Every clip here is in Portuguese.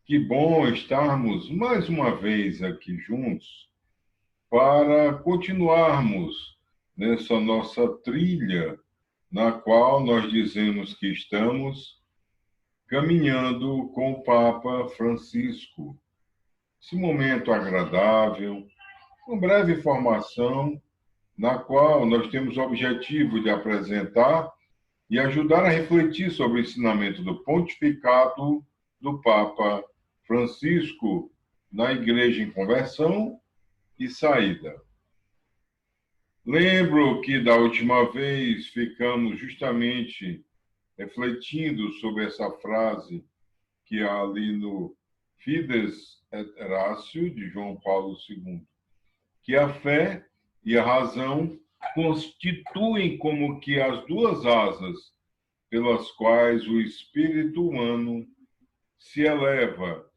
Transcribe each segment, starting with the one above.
Que bom estarmos mais uma vez aqui juntos para continuarmos nessa nossa trilha, na qual nós dizemos que estamos caminhando com o Papa Francisco. Esse momento agradável, uma breve formação, na qual nós temos o objetivo de apresentar e ajudar a refletir sobre o ensinamento do pontificado do Papa Francisco na Igreja em Conversão e Saída. Lembro que da última vez ficamos justamente refletindo sobre essa frase que há ali no Fides et Ratio de João Paulo II, que a fé e a razão constituem como que as duas asas pelas quais o espírito humano se eleva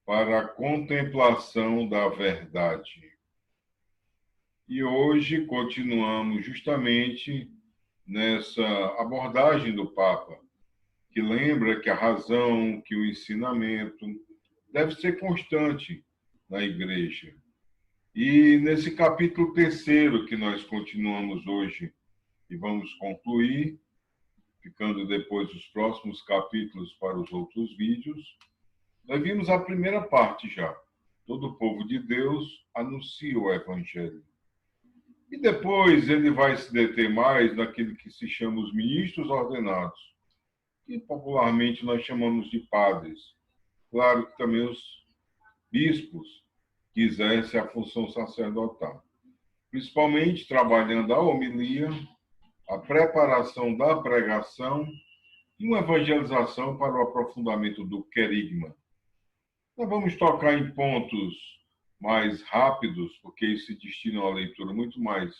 para a contemplação da verdade. E hoje continuamos justamente nessa abordagem do Papa, que lembra que a razão, que o ensinamento deve ser constante na Igreja. E nesse capítulo terceiro que nós continuamos hoje e vamos concluir, ficando depois os próximos capítulos para os outros vídeos, nós vimos a primeira parte já. Todo o povo de Deus anuncia o Evangelho. E depois ele vai se deter mais naquilo que se chama os ministros ordenados, que popularmente nós chamamos de padres. Claro que também os bispos que exercem a função sacerdotal. Principalmente trabalhando a homilia, a preparação da pregação e uma evangelização para o aprofundamento do querigma. Nós vamos tocar em pontos mais rápidos, porque isso se destina a uma leitura muito mais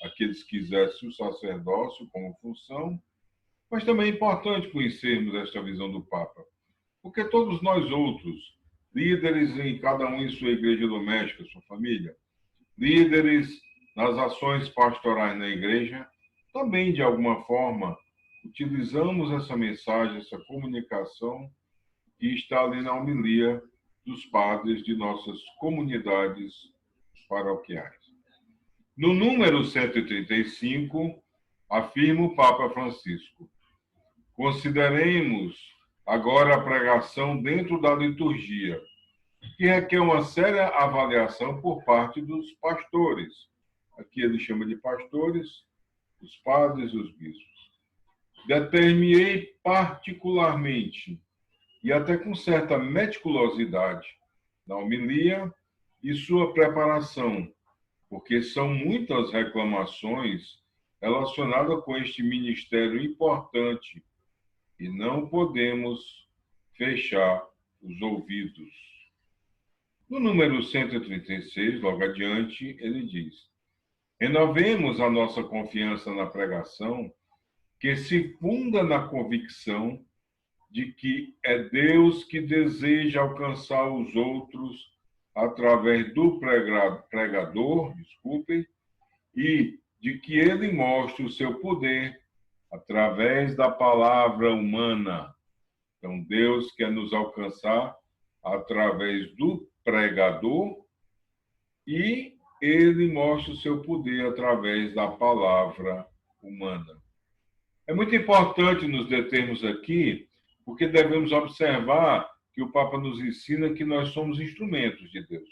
àqueles que exercem o sacerdócio como função, mas também é importante conhecermos esta visão do Papa, porque todos nós outros, líderes em cada um em sua igreja doméstica, sua família, líderes nas ações pastorais na igreja, também, de alguma forma, utilizamos essa mensagem, essa comunicação que está ali na homilia dos padres de nossas comunidades paroquiais. No número 135, afirma o Papa Francisco: consideremos agora a pregação dentro da liturgia, que requer uma séria avaliação por parte dos pastores. Aqui ele chama de pastores, os padres e os bispos. Determinei particularmente, e até com certa meticulosidade, na homilia e sua preparação, porque são muitas reclamações relacionadas com este ministério importante e não podemos fechar os ouvidos. No número 136, logo adiante, ele diz: renovemos a nossa confiança na pregação, que se funda na convicção de que é Deus que deseja alcançar os outros através do pregador, e de que ele mostra o seu poder através da palavra humana. Então, Deus quer nos alcançar através do pregador e ele mostra o seu poder através da palavra humana. É muito importante nos determos aqui, porque devemos observar que o Papa nos ensina que nós somos instrumentos de Deus.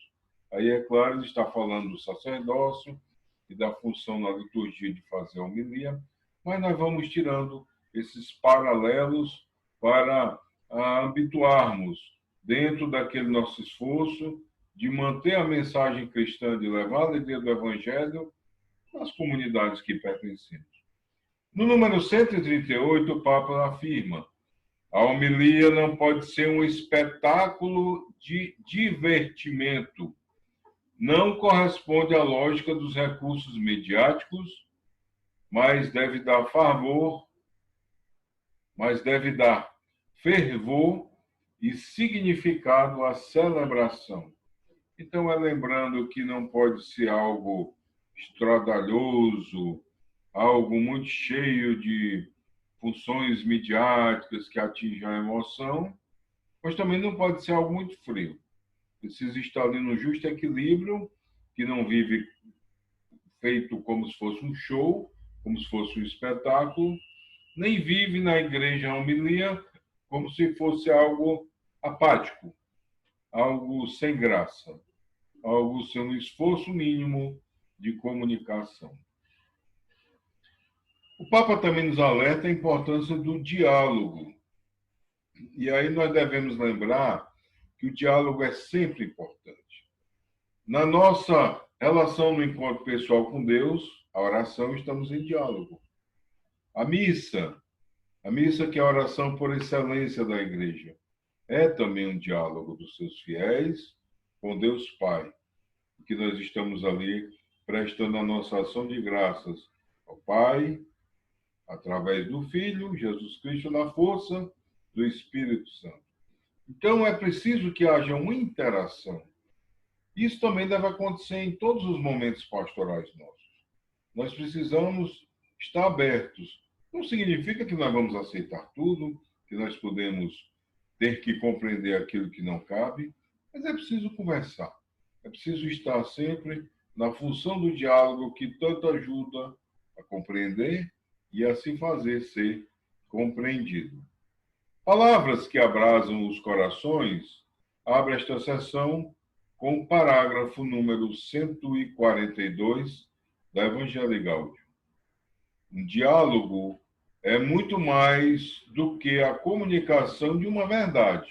Aí, é claro, ele está falando do sacerdócio e da função na liturgia de fazer a homilia, mas nós vamos tirando esses paralelos para habituarmos, dentro daquele nosso esforço, de manter a mensagem cristã, de levar a alegria do Evangelho às comunidades que pertencemos. No número 138, o Papa afirma: a homilia não pode ser um espetáculo de divertimento. Não corresponde à lógica dos recursos mediáticos, mas deve dar fervor e significado à celebração. Então, é lembrando que não pode ser algo estradalhoso, algo muito cheio de funções midiáticas que atingem a emoção, mas também não pode ser algo muito frio. Precisa estar ali no justo equilíbrio, que não vive feito como se fosse um show, como se fosse um espetáculo, nem vive na igreja a homilia como se fosse algo apático, algo sem graça, algo sem um esforço mínimo de comunicação. O Papa também nos alerta a importância do diálogo. E aí nós devemos lembrar que o diálogo é sempre importante. Na nossa relação no encontro pessoal com Deus, a oração, estamos em diálogo. A missa que é a oração por excelência da igreja, é também um diálogo dos seus fiéis com Deus Pai, que nós estamos ali prestando a nossa ação de graças ao Pai, através do Filho, Jesus Cristo, na força do Espírito Santo. Então, é preciso que haja uma interação. Isso também deve acontecer em todos os momentos pastorais nossos. Nós precisamos estar abertos. Não significa que nós vamos aceitar tudo, que nós podemos ter que compreender aquilo que não cabe, mas é preciso conversar. É preciso estar sempre na função do diálogo que tanto ajuda a compreender e a se fazer ser compreendido. Palavras que abrasam os corações, abre esta sessão com o parágrafo número 142 da Evangelii Gaudium. Um diálogo é muito mais do que a comunicação de uma verdade.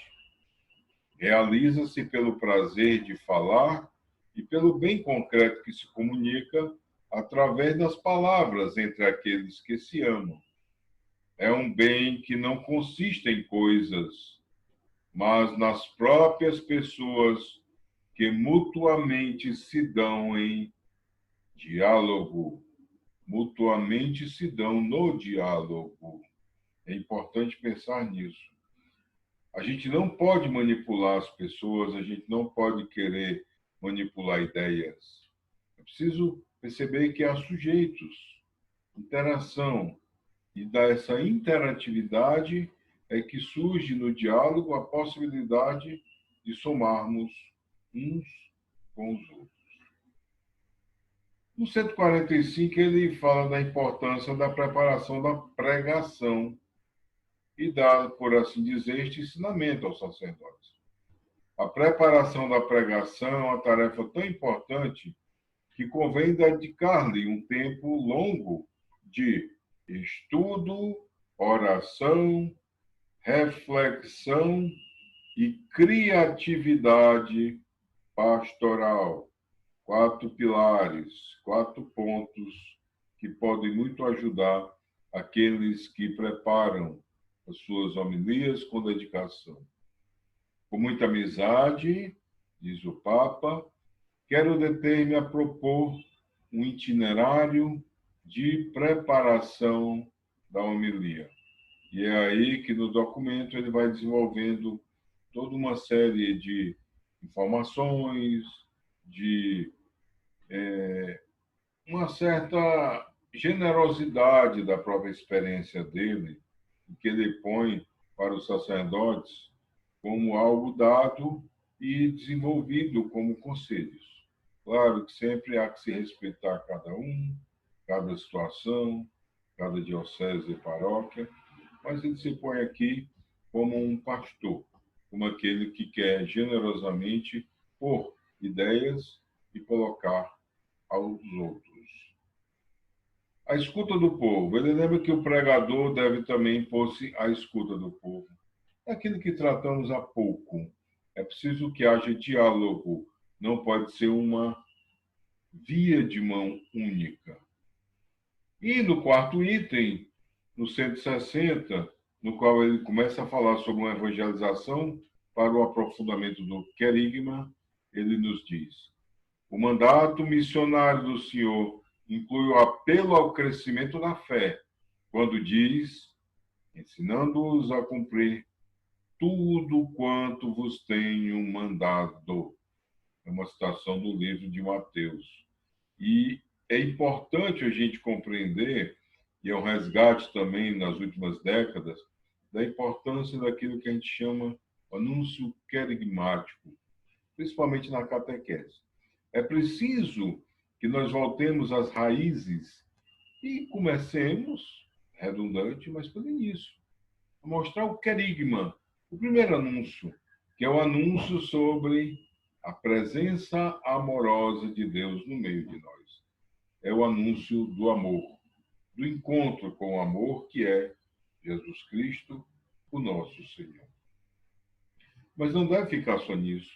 Realiza-se pelo prazer de falar e pelo bem concreto que se comunica através das palavras entre aqueles que se amam. É um bem que não consiste em coisas, mas nas próprias pessoas que mutuamente se dão em diálogo. Mutuamente se dão no diálogo. É importante pensar nisso. A gente não pode manipular as pessoas, a gente não pode querer manipular ideias. É preciso perceber que há sujeitos, interação, e dessa interatividade é que surge no diálogo a possibilidade de somarmos uns com os outros. No 145, ele fala da importância da preparação da pregação e dá, por assim dizer, este ensinamento aos sacerdotes. A preparação da pregação é uma tarefa tão importante que convém dedicar-lhe um tempo longo de estudo, oração, reflexão e criatividade pastoral. 4 pilares, 4 pontos que podem muito ajudar aqueles que preparam as suas homilias com dedicação. Com muita amizade, diz o Papa, quero deter-me a propor um itinerário de preparação da homilia. E é aí que no documento ele vai desenvolvendo toda uma série de informações, de uma certa generosidade da própria experiência dele, que ele põe para os sacerdotes como algo dado e desenvolvido como conselhos. Claro que sempre há que se respeitar cada um, cada situação, cada diocese e paróquia, mas ele se põe aqui como um pastor, como aquele que quer generosamente pôr ideias e colocar aos outros. A escuta do povo. Ele lembra que o pregador deve também pôr-se à escuta do povo. É aquilo que tratamos há pouco. É preciso que haja diálogo. Não pode ser uma via de mão única. E no quarto item, no 160, no qual ele começa a falar sobre uma evangelização para o aprofundamento do querigma, ele nos diz: o mandato missionário do Senhor inclui o apelo ao crescimento da fé, quando diz, ensinando-os a cumprir tudo quanto vos tenho mandado. É uma citação do livro de Mateus. E é importante a gente compreender, e é um resgate também nas últimas décadas, da importância daquilo que a gente chama o anúncio querigmático, principalmente na catequese. É preciso que nós voltemos às raízes e comecemos, redundante, mas pelo início, a mostrar o querigma, o primeiro anúncio, que é o anúncio sobre a presença amorosa de Deus no meio de nós. É o anúncio do amor, do encontro com o amor, que é Jesus Cristo, o nosso Senhor. Mas não deve ficar só nisso.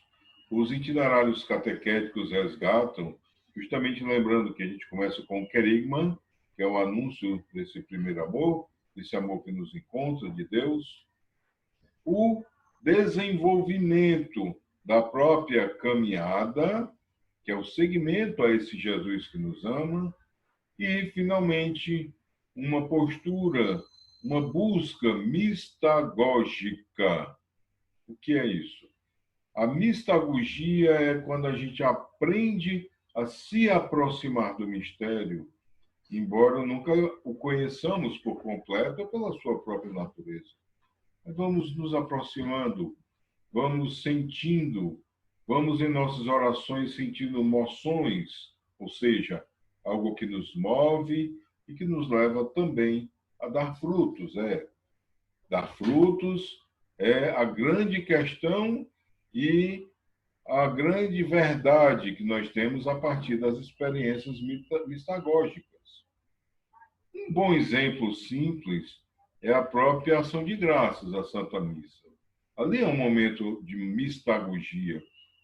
Os itinerários catequéticos resgatam, justamente lembrando que a gente começa com o querigma, que é o anúncio desse primeiro amor, desse amor que nos encontra de Deus, o desenvolvimento da própria caminhada, que é o seguimento a esse Jesus que nos ama, e, finalmente, uma postura, uma busca mistagógica. O que é isso? A mistagogia é quando a gente aprende a se aproximar do mistério, embora nunca o conheçamos por completo pela sua própria natureza. Mas vamos nos aproximando, vamos sentindo, vamos em nossas orações sentindo emoções, ou seja, algo que nos move e que nos leva também a dar frutos. Dar frutos é a grande questão e a grande verdade que nós temos a partir das experiências mistagógicas. Um bom exemplo simples é a própria ação de graças, a Santa Missa. Ali é um momento de mistagogia,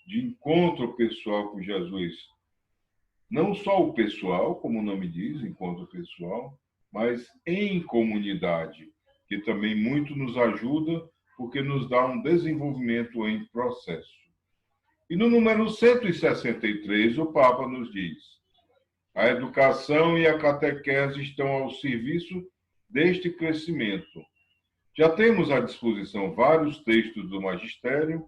de encontro pessoal com Jesus. Não só o pessoal, como o nome diz, encontro pessoal, mas em comunidade, que também muito nos ajuda, porque nos dá um desenvolvimento em processo. E no número 163, o Papa nos diz: a educação e a catequese estão ao serviço deste crescimento. Já temos à disposição vários textos do magistério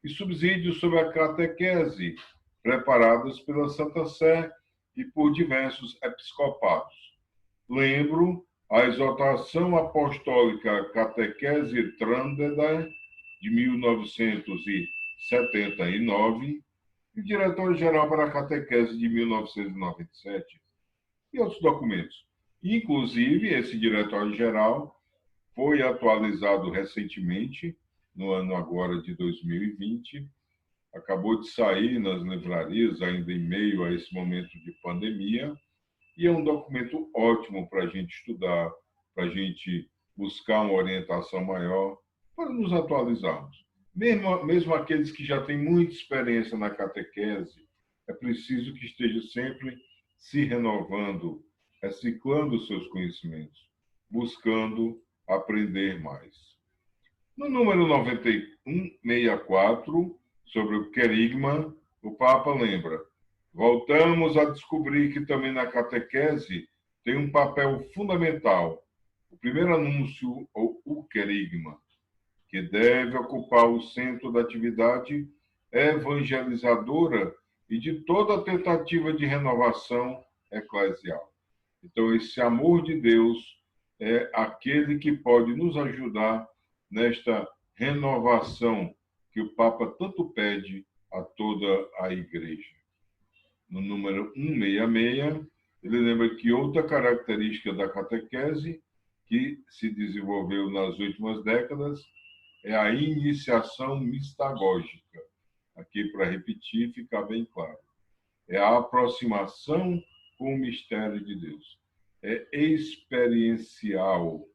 e subsídios sobre a catequese, preparados pela Santa Sé e por diversos episcopados. Lembro a exortação apostólica Catequese Trandeda, de 1979, e o Diretor-Geral para a Catequese, de 1997, e outros documentos. Inclusive, esse Diretório-Geral foi atualizado recentemente, no ano agora de 2020, acabou de sair nas livrarias, ainda em meio a esse momento de pandemia, e é um documento ótimo para a gente estudar, para a gente buscar uma orientação maior, para nos atualizarmos. Mesmo aqueles que já têm muita experiência na catequese, é preciso que esteja sempre se renovando, reciclando os seus conhecimentos, buscando aprender mais. No número 9164, sobre o querigma, o Papa lembra: voltamos a descobrir que também na catequese tem um papel fundamental. O primeiro anúncio, ou o querigma, que deve ocupar o centro da atividade evangelizadora e de toda a tentativa de renovação eclesial. Então, esse amor de Deus é aquele que pode nos ajudar nesta renovação que o Papa tanto pede a toda a Igreja. No número 166, ele lembra que outra característica da catequese, que se desenvolveu nas últimas décadas, é a iniciação mistagógica. Aqui, para repetir, ficar bem claro. É a aproximação com o mistério de Deus. É experiencial,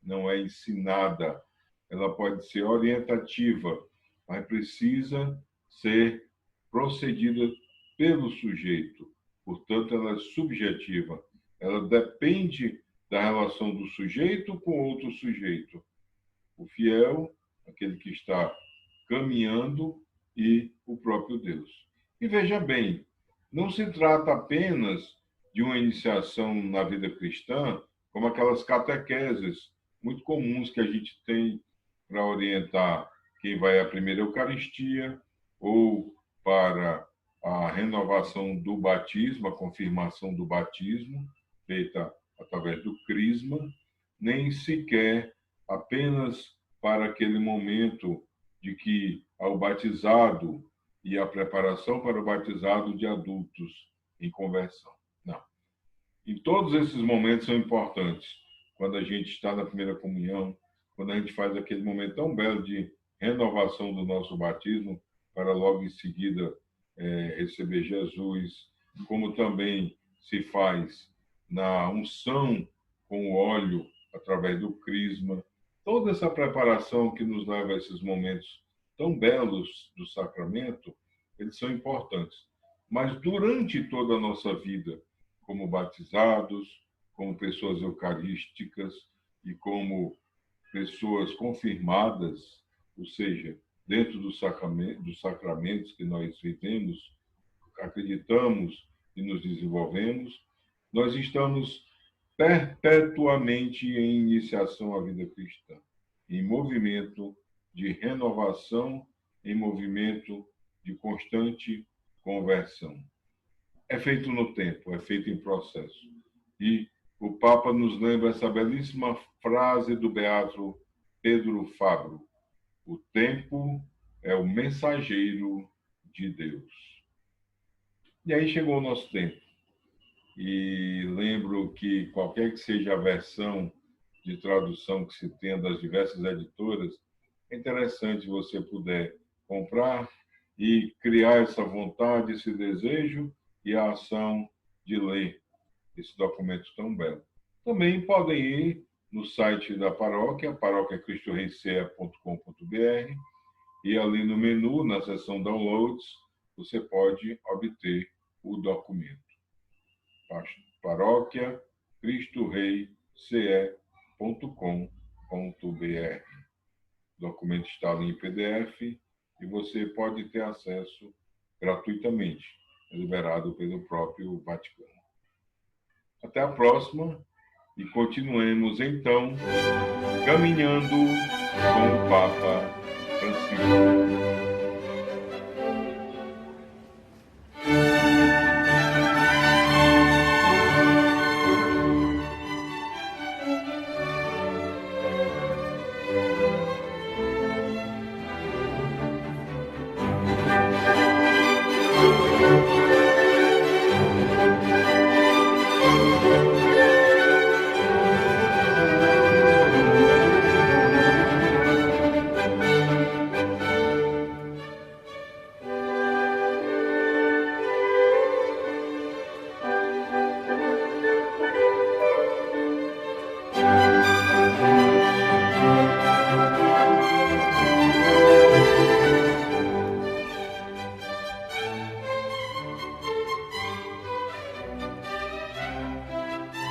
não é ensinada. Ela pode ser orientativa, mas precisa ser procedida pelo sujeito. Portanto, ela é subjetiva. Ela depende da relação do sujeito com outro sujeito. O fiel, aquele que está caminhando, e o próprio Deus. E veja bem, não se trata apenas de uma iniciação na vida cristã, como aquelas catequeses muito comuns que a gente tem para orientar quem vai à primeira Eucaristia ou para a renovação do batismo, a confirmação do batismo, feita através do crisma, nem sequer apenas para aquele momento de que ao batizado e a preparação para o batizado de adultos em conversão. Não. Em todos esses momentos são importantes. Quando a gente está na primeira comunhão, quando a gente faz aquele momento tão belo de renovação do nosso batismo, para logo em seguida receber Jesus, como também se faz na unção com o óleo, através do crisma. Toda essa preparação que nos leva a esses momentos tão belos do sacramento, eles são importantes. Mas durante toda a nossa vida, como batizados, como pessoas eucarísticas e como pessoas confirmadas, ou seja, dentro dos sacramentos que nós vivemos, acreditamos e nos desenvolvemos, nós estamos perpetuamente em iniciação à vida cristã, em movimento de renovação, em movimento de constante conversão. É feito no tempo, é feito em processo. E o Papa nos lembra essa belíssima frase do beato Pedro Fabro: o tempo é o mensageiro de Deus. E aí chegou o nosso tempo. E lembro que qualquer que seja a versão de tradução que se tenha das diversas editoras, é interessante você puder comprar e criar essa vontade, esse desejo e a ação de ler esse documento tão belo. Também podem ir no site da paróquia, paroquiacristoreicea.com.br, e ali no menu, na seção Downloads, você pode obter o documento. paroquiacristoreicea.com.br. O documento está ali em PDF e você pode ter acesso gratuitamente, liberado pelo próprio Vaticano. Até a próxima e continuemos, então, caminhando com o Papa Francisco.